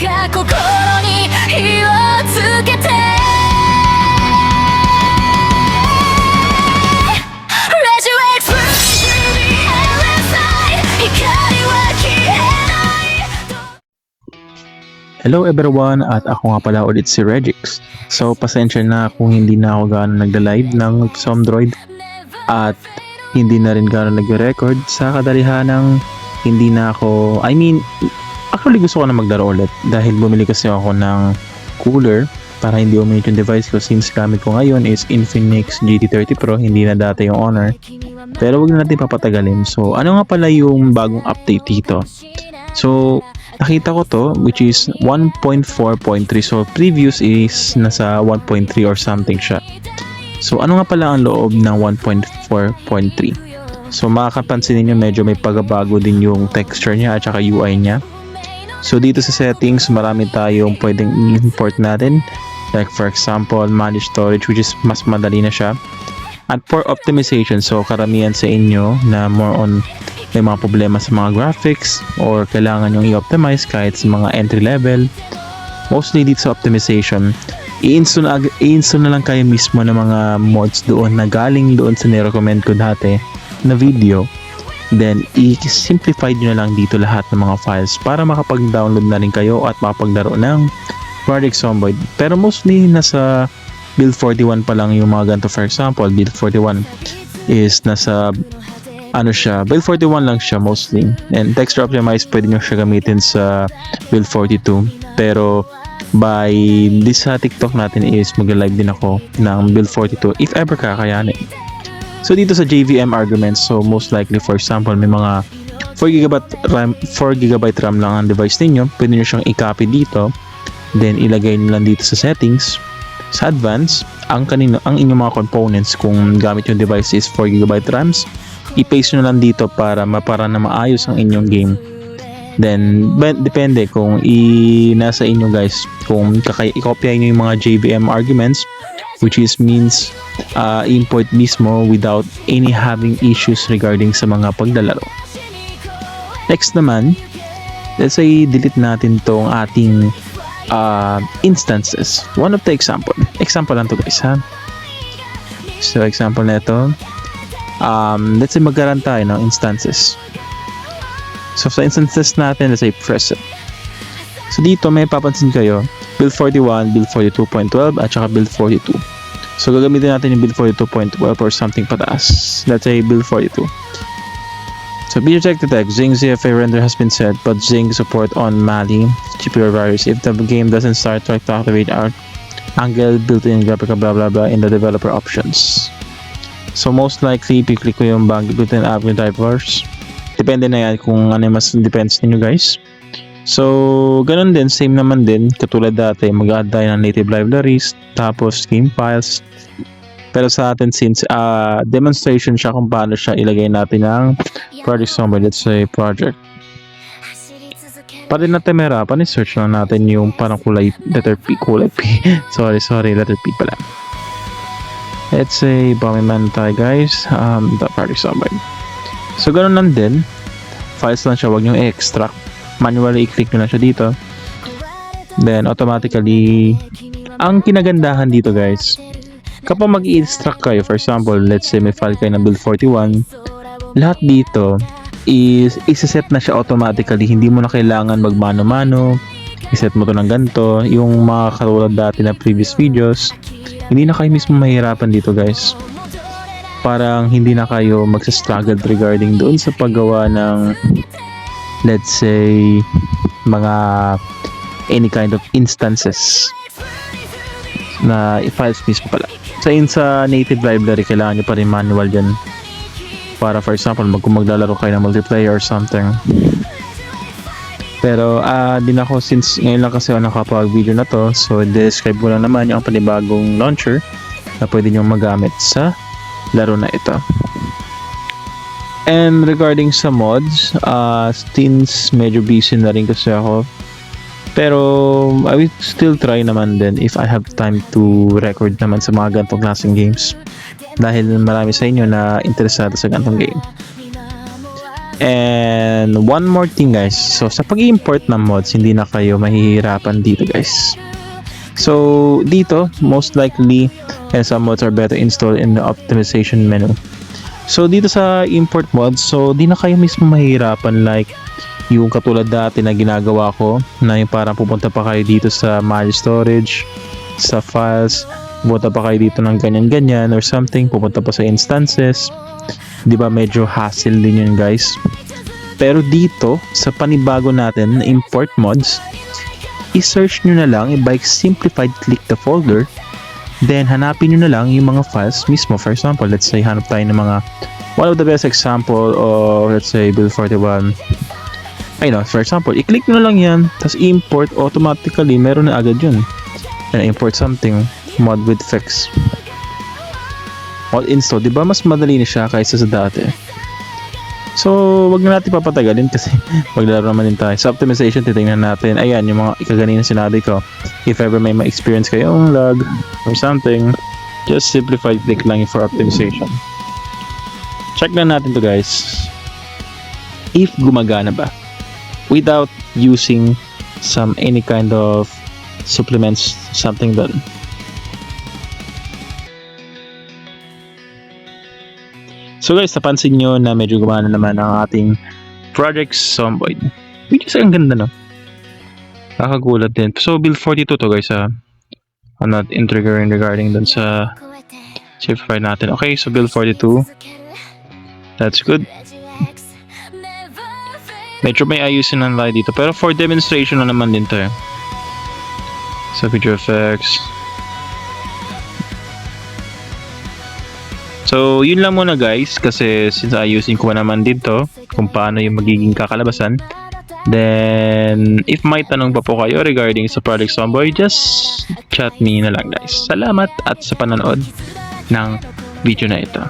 Hello everyone, at ako nga pala ulit si Regix. So pasensya na kung hindi na ako gaano nagda-live ng Somdroid at hindi na rin gaano nag-record sa kadalihan ng hindi na ako, actually gusto ko na maglaro ulit dahil bumili kasi ako ng cooler para hindi uminit yung device ko since gamit ko ngayon is Infinix GT30 Pro, hindi na dati yung Honor. Pero wag na natin papatagalin. So ano nga pala yung bagong update dito? So nakita ko to which is 1.4.3, so previous is nasa 1.3 or something siya. So ano nga pala ang loob ng 1.4.3? So makakapansin niyo medyo may pagbabago din yung texture niya at saka UI niya. So dito sa settings marami tayong pwedeng i-import natin, like for example manage storage, which is mas madali na siya. At for optimization, so karamihan sa inyo na more on may mga problema sa mga graphics or kailangan yung i-optimize kahit sa mga entry level, mostly dito sa optimization, i-install na lang kayo mismo ng mga mods doon na galing doon sa nirecommend ko dati na video. Then i-simplify nyo na lang dito lahat ng mga files para makapag-download na rin kayo at makapaglaro ng Project Zomboid. Pero mostly nasa build 41 pa lang yung mga ganito. For example, build 41 is nasa build 41 lang siya mostly. And texture optimize pwede nyo siya gamitin sa build 42. Pero by this sa TikTok natin is mag-live din ako ng build 42 if ever kakayanin. So dito sa JVM arguments, so most likely for example may mga 4GB RAM lang ang device ninyo, pwede nyo siyang i-copy dito, then ilagay nyo lang dito sa settings. Sa advanced, ang inyong mga components kung gamit yung device is 4GB RAMs, i-paste nyo lang dito para na maayos ang inyong game. Then depende kung nasa inyo guys kung i-copy nyo yung mga JVM arguments, which is means import mismo without any having issues regarding sa mga paglalaro. Next naman, let's say delete natin tong ating instances. One of the example lang to guys ha. So example na ito, let's say magkaroon tayo ng instances. So sa instances natin, let's say present. So dito may papansin kayo, build 41, build 42.12 at saka build 42. So gagamitin natin yung build 42.12 or something pataas. Let's say build 42. So be check the text, Zing ZFA render has been set, but Zing support on Mali GPU virus. If the game doesn't start, try to activate our angle built-in graphical blah blah blah in the developer options. So most likely, i-click ko yung built-in app drivers. Depende na yan kung ano mas depends ninyo guys. So ganun din, same naman din, katulad dati, mag-add tayo ng native libraries, tapos game files. Pero sa atin, since demonstration siya kung paano siya ilagay natin ng Project Zomboid, let's say project. Para natin mahirapan, i-search lang natin yung parang letter P. sorry, letter P pala. Let's say, Bombman tayo guys, the Project Zomboid. So ganun lang din, files lang siya, wag nyo i-extract. Manually i-click nyo lang siya dito. Then automatically, ang kinagandahan dito guys, kapag mag-i-extract kayo, for example, let's say may file kayo na build 41, lahat dito is isa-set na siya automatically. Hindi mo na kailangan magmano-mano, iset mo to ng ganito. Yung mga katulad dati na previous videos, hindi na kayo mismo mahirapan dito guys. Parang hindi na kayo magsa-struggle regarding doon sa paggawa ng, let's say, mga any kind of instances na files mismo pala. Sa native library, kailangan nyo pa rin manual dyan. Para for example, kung maglalaro kayo ng multiplayer or something. Pero din ako, since ngayon lang kasi ako nakapag-video na to, so describe ko lang naman yung panibagong launcher na pwede nyo magamit sa laro na ito. And regarding sa mods, since medyo busy na rin kasi ako, pero I will still try naman din if I have time to record naman sa mga ganitong klaseng games, dahil marami sa inyo na interesado sa ganitong game. And one more thing guys, so sa pag-import ng mods, hindi na kayo mahihirapan dito guys. So dito, most likely, some mods are better installed in the optimization menu. So dito sa import mods, so di na kayo mismo mahihirapan like yung katulad dati na ginagawa ko, na yung parang pupunta pa kayo dito sa manage storage, sa files, pupunta pa kayo dito ng ganyan-ganyan or something, pupunta pa sa instances. Di ba medyo hassle din yun guys. Pero dito sa panibago natin na import mods, i-search nyo na lang by simplified click the folder, then hanapin nyo na lang yung mga files mismo. For example, let's say hanap tayo ng mga one of the best example of let's say build 41. Ayun, for example, i-click nyo na lang yan, tapos import, automatically meron na agad yun. And import something, mod with fix. All install, di ba mas madali na siya kaysa sa dati. So, wag na natin papatagalin kasi maglalaro naman din tayo. Sa optimization, titingnan natin. Ayan, yung mga ikaganina sinabi ko. If ever may ma-experience kayong lag or something, just simplified click lang for optimization. Check na natin to guys. If gumagana ba without using any kind of supplements, something done. So guys, napansin nyo na medyo gumana naman ang ating Project Zomboid. Which is ang ganda, no? Nakagulat din. So build 42 to guys, I'm not triggering regarding dun sa shift file natin. Okay, so build 42. That's good. Medyo may ayusin ng light dito. Pero for demonstration na naman din to eh. So video effects. So, yun lang muna guys, kasi since ayusin ko naman dito kung paano yung magiging kakalabasan. Then, if may tanong pa po kayo regarding sa Project Zomboid, just chat me na lang guys. Salamat at sa panonood ng video na ito.